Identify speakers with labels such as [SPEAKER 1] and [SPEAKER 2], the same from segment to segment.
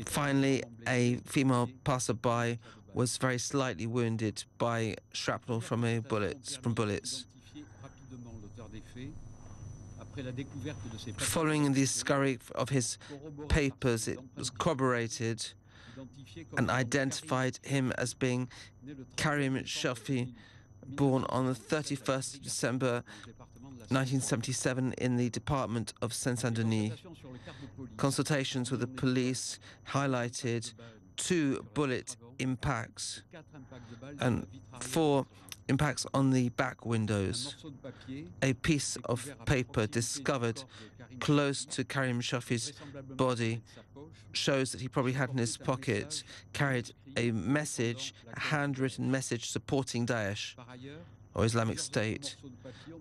[SPEAKER 1] Finally, a female passerby was very slightly wounded by shrapnel from bullets. Following the discovery of his papers, it was corroborated and identified him as being Karim Shafi, born on the 31st of December 1977 in the department of Seine-Saint-Denis. Consultations with the police highlighted 2 bullet impacts and 4 impacts on the back windows. A piece of paper discovered close to Karim Shafi's body shows that he probably had in his pocket carried a message, a handwritten message supporting Daesh or Islamic State.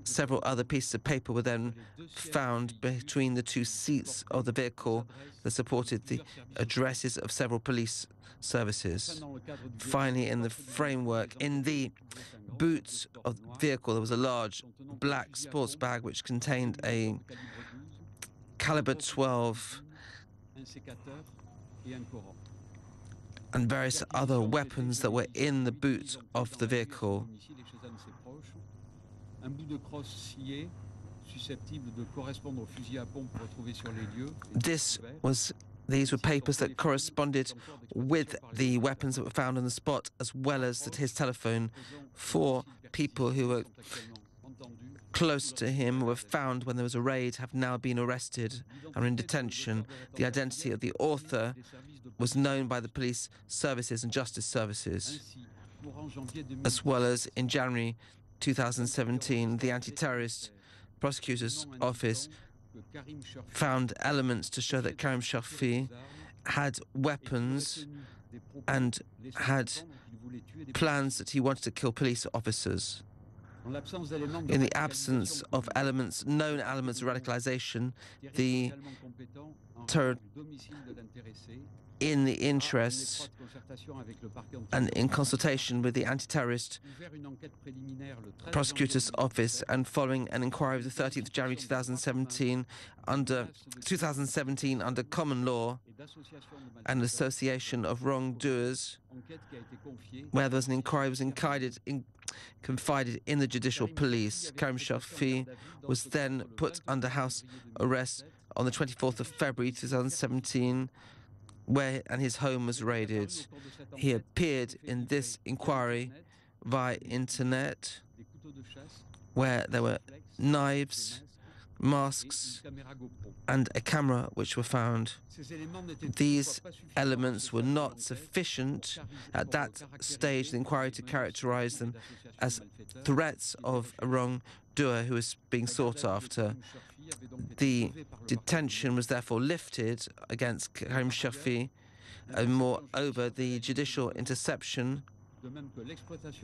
[SPEAKER 1] Several other pieces of paper were then found between the 2 seats of the vehicle that supported the addresses of several police services. Finally, in the framework, in the boot of the vehicle, there was a large black sports bag which contained a caliber 12 and various other weapons that were in the boot of the vehicle. These were papers that corresponded with the weapons that were found on the spot, as well as that his telephone. 4 people who were close to him were found when there was a raid, have now been arrested and are in detention. The identity of the author was known by the police services and justice services, as well as in January 2017, the anti-terrorist prosecutor's office found elements to show that Karim Shafi had weapons and had plans that he wanted to kill police officers. In the absence of known elements of radicalization, the terror in the interests and in consultation with the anti-terrorist prosecutor's office and following an inquiry of the 13th of January 2017 under common law and association of wrongdoers, where there was an inquiry was confided in the judicial police. Karim Shafi was then put under house arrest on the 24th of February 2017, and his home was raided. He appeared in this inquiry via internet, where there were knives, masks, and a camera which were found. These elements were not sufficient at that stage of the inquiry to characterize them as threats of a wrongdoer who was being sought after. The detention was therefore lifted against Karim Shafi, and moreover, the judicial interception,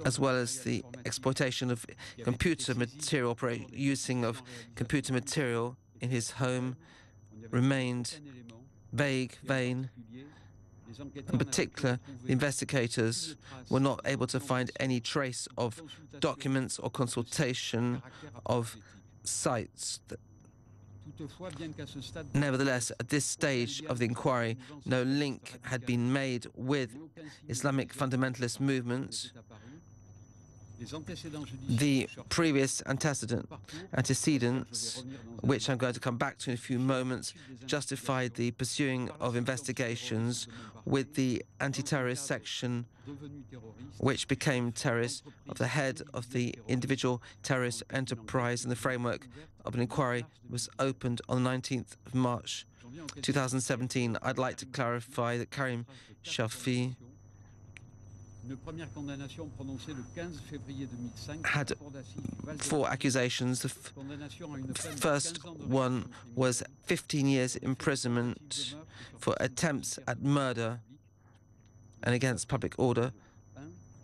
[SPEAKER 1] as well as the exploitation of computer material, using of computer material in his home, remained vague. In particular, the investigators were not able to find any trace of documents or consultation of sites. Nevertheless, at this stage of the inquiry, no link had been made with Islamic fundamentalist movements. The previous antecedents, which I'm going to come back to in a few moments, justified the pursuing of investigations with the anti-terrorist section, which became terrorist, of the head of the individual terrorist enterprise in the framework of an inquiry that was opened on the 19th of March 2017. I'd like to clarify that Karim Shafi had 4 accusations. The first one was 15 years imprisonment for attempts at murder and against public order.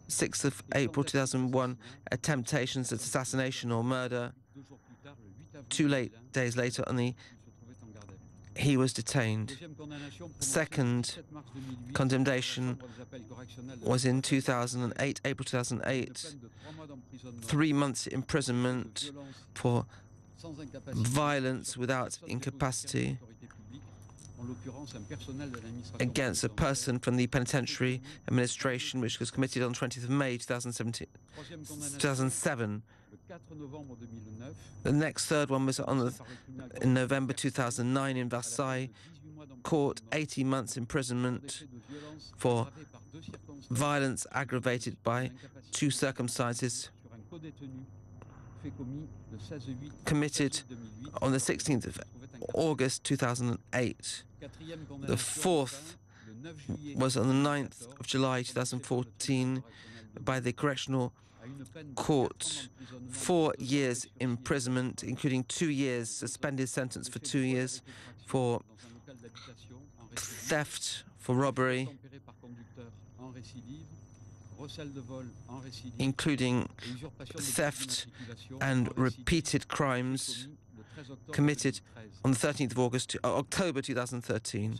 [SPEAKER 1] 6th of April 2001, attemptations at assassination or murder. 2 days later, he was detained. Second condemnation was in 2008, April 2008. 3 months imprisonment for violence without incapacity against a person from the penitentiary administration, which was committed on 20th of May 2007. The next third one was in November 2009 in Versailles Court, 18 months imprisonment for violence aggravated by two circumstances committed on the 16th of August 2008. The fourth was on the 9th of July 2014 by the Correctional Court. 4 years imprisonment, including 2 years suspended sentence for 2 years for theft, for robbery, including theft and repeated crimes committed on the 13th of October 2013.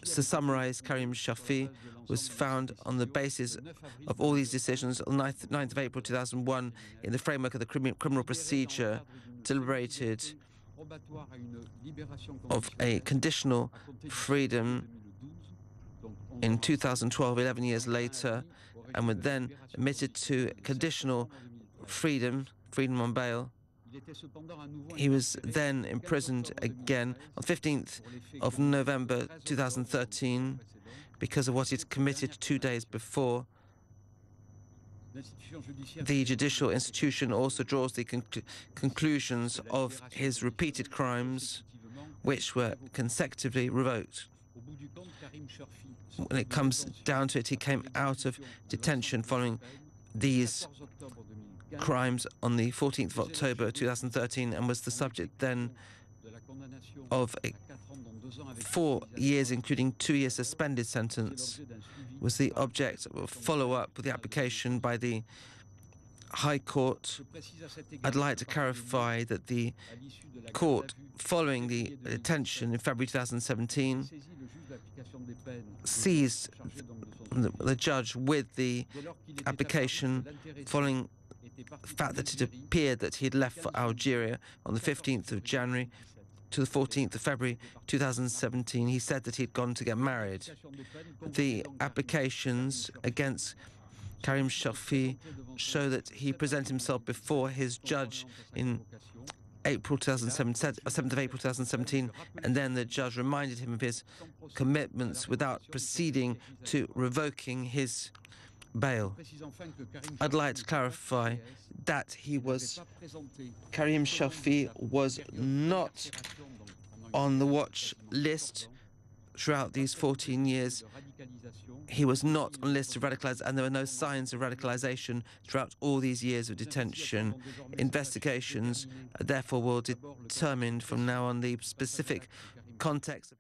[SPEAKER 1] To summarize, Karim Shafi was found on the basis of all these decisions on 9th of April 2001 in the framework of the criminal procedure deliberated of a conditional freedom in 2012, 11 years later, and were then admitted to conditional freedom on bail. He was then imprisoned again on 15th of November 2013 because of what he'd committed 2 days before. The judicial institution also draws the conclusions of his repeated crimes, which were consecutively revoked. When it comes down to it, he came out of detention following these crimes on the 14th of October 2013 and was the subject then of 4 years, including 2 years suspended sentence, was the object of a follow-up with the application by the High Court. I'd like to clarify that the court, following the detention in February 2017, seized the judge with the application following the fact that it appeared that he had left for Algeria on the 15th of January to the 14th of February 2017. He said that he'd gone to get married. The applications against Karim Shafi show that he presented himself before his judge in April 2017, 7th of April 2017, and then the judge reminded him of his commitments without proceeding to revoking his bail. I'd like to clarify that Karim Shafi was not on the watch list throughout these 14 years. He was not on the list of radicalized, and there were no signs of radicalization throughout all these years of detention. Investigations, therefore, will determine from now on the specific context.